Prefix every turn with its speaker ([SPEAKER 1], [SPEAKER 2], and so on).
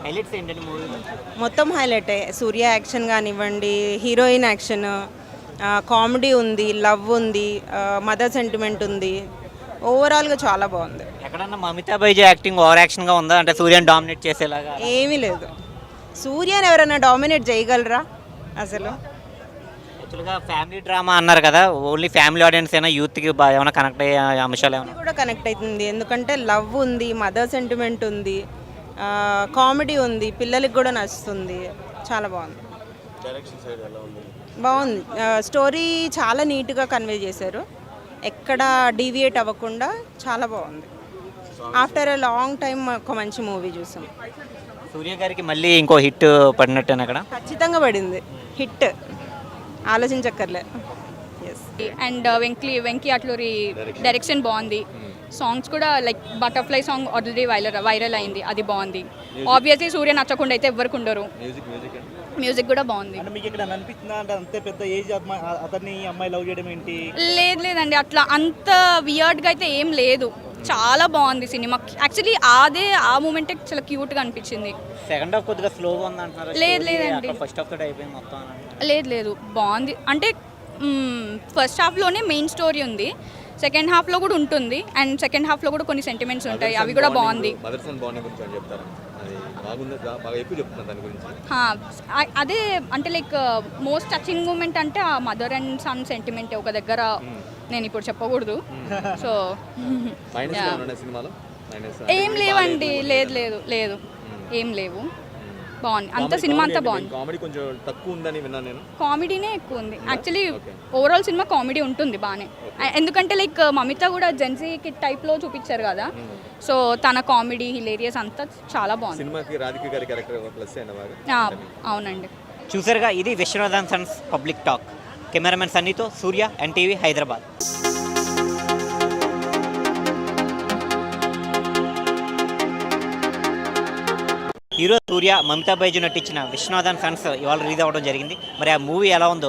[SPEAKER 1] Highlights ఏంటంటే మూవీలో?
[SPEAKER 2] మొత్తం హైలైటే. సూర్య యాక్షన్ కానివ్వండి, హీరోయిన్ యాక్షన్, కామెడీ ఉంది, లవ్ ఉంది, మదర్ సెంటిమెంట్ ఉంది. ఓవరాల్గా చాలా బాగుంది.
[SPEAKER 1] ఎక్కడన్నా మమితా బైజు యాక్టింగ్ ఓవర్ యాక్షన్గా ఉందా, అంటే సూర్యని డామినేట్ చేసేలాగా?
[SPEAKER 2] ఏమీ లేదు. సూర్యని ఎవరైనా డామినేట్ చేయగలరా అసలు?
[SPEAKER 1] యాక్చువల్గా ఫ్యామిలీ డ్రామా అన్నారు కదా, ఓన్లీ ఫ్యామిలీ ఆడియన్స్ అయినా యూత్కి ఏమైనా కనెక్ట్ అయ్యే అంశాలు ఏమైనా?
[SPEAKER 2] ఇది కూడా కనెక్ట్ అవుతుంది, ఎందుకంటే లవ్ ఉంది, మదర్ సెంటిమెంట్ ఉంది, కామెడీ ఉంది, పిల్లలకి కూడా నచ్చుతుంది. చాలా బాగుంది. బాగుంది. స్టోరీ చాలా నీట్గా కన్వే చేశారు, ఎక్కడ డీవియేట్ అవ్వకుండా చాలా బాగుంది. ఆఫ్టర్ ఎ లాంగ్ టైం ఒక మంచి మూవీ చూసాం.
[SPEAKER 1] సూర్య గారికి మళ్ళీ ఇంకో హిట్ పడినట్టేనా అక్కడ?
[SPEAKER 2] ఖచ్చితంగా పడింది హిట్, ఆలోచించక్కర్లే. Yes.
[SPEAKER 3] And Venky Atluri direction బాగుంది. సాంగ్స్ కూడా like butterfly song already viral అయింది, అది బాగుంది. ఆబ్వియస్లీ సూర్య నచ్చకుండా అయితే ఎవరికి ఉండరు. మ్యూజిక్ కూడా బాగుంది.
[SPEAKER 4] మీకు ఇక్కడ అనిపిస్తుందా అంటే అంతే పెద్ద ఏజ్ అతన్ని అమ్మాయి లవ్ చేయడం ఏంటి?
[SPEAKER 3] లేదండి, అట్లా అంత వియర్డ్గా అయితే ఏం లేదు. చాలా బాగుంది సినిమా. యాక్చువల్లీ ఆ మూమెంటే చాలా క్యూట్గా అనిపించింది.
[SPEAKER 1] సెకండ్ హాఫ్ కొద్దిగా స్లోగా ఉంది అంటున్నారు.
[SPEAKER 3] లేదండి,
[SPEAKER 1] ఫస్ట్ హాఫ్ తోటి అయిపోయింది మొత్తం.
[SPEAKER 3] లేదు బాగుంది. అంటే ఫస్ట్ హాఫ్లోనే మెయిన్ స్టోరీ ఉంది, సెకండ్ హాఫ్లో కూడా ఉంటుంది, అండ్ సెకండ్ హాఫ్లో కూడా కొన్ని సెంటిమెంట్స్ ఉంటాయి, అవి కూడా బాగుంది. అదే అంటే లైక్ మోస్ట్ టచింగ్ మూమెంట్ అంటే ఆ మదర్ అండ్ సన్ సెంటిమెంట్ ఒక దగ్గర. నేను ఇప్పుడు చెప్పకూడదు. సో ఏం లేవండి, లేదు ఏం లేవు. బాగుంది, అంత సినిమా అంతా బాగుంది.
[SPEAKER 4] కామెడీ కొంచెం తక్కువ ఉందని విన్నాను నేను.
[SPEAKER 3] కామెడీనే ఎక్కువ ఉంది యాక్చువల్లీ. ఓవరాల్ సినిమా కామెడీ ఉంటుంది బాగానే, ఎందుకంటే లైక్ మమిత కూడా జెన్సీ కిడ్ టైప్లో చూపించారు కదా, సో తన కామెడీ హిలేరియస్ అంతా చాలా బాగుంది.
[SPEAKER 4] సినిమాకి రాధిక గారి క్యారెక్టర్ ప్లస్ అయిన
[SPEAKER 3] అవునండి.
[SPEAKER 1] చూసారుగా, ఇది Viswanathan sons public talk. Cameraman సన్నీతో సూర్య, ఎన్టీవీ, హైదరాబాద్. హీరో సూర్య, మమితా బైజు నటించిన విశ్వనాథన్ సన్స్ ఇవాళ రిలీజ్ అవ్వడం జరిగింది. మరి ఆ మూవీ ఎలా ఉందో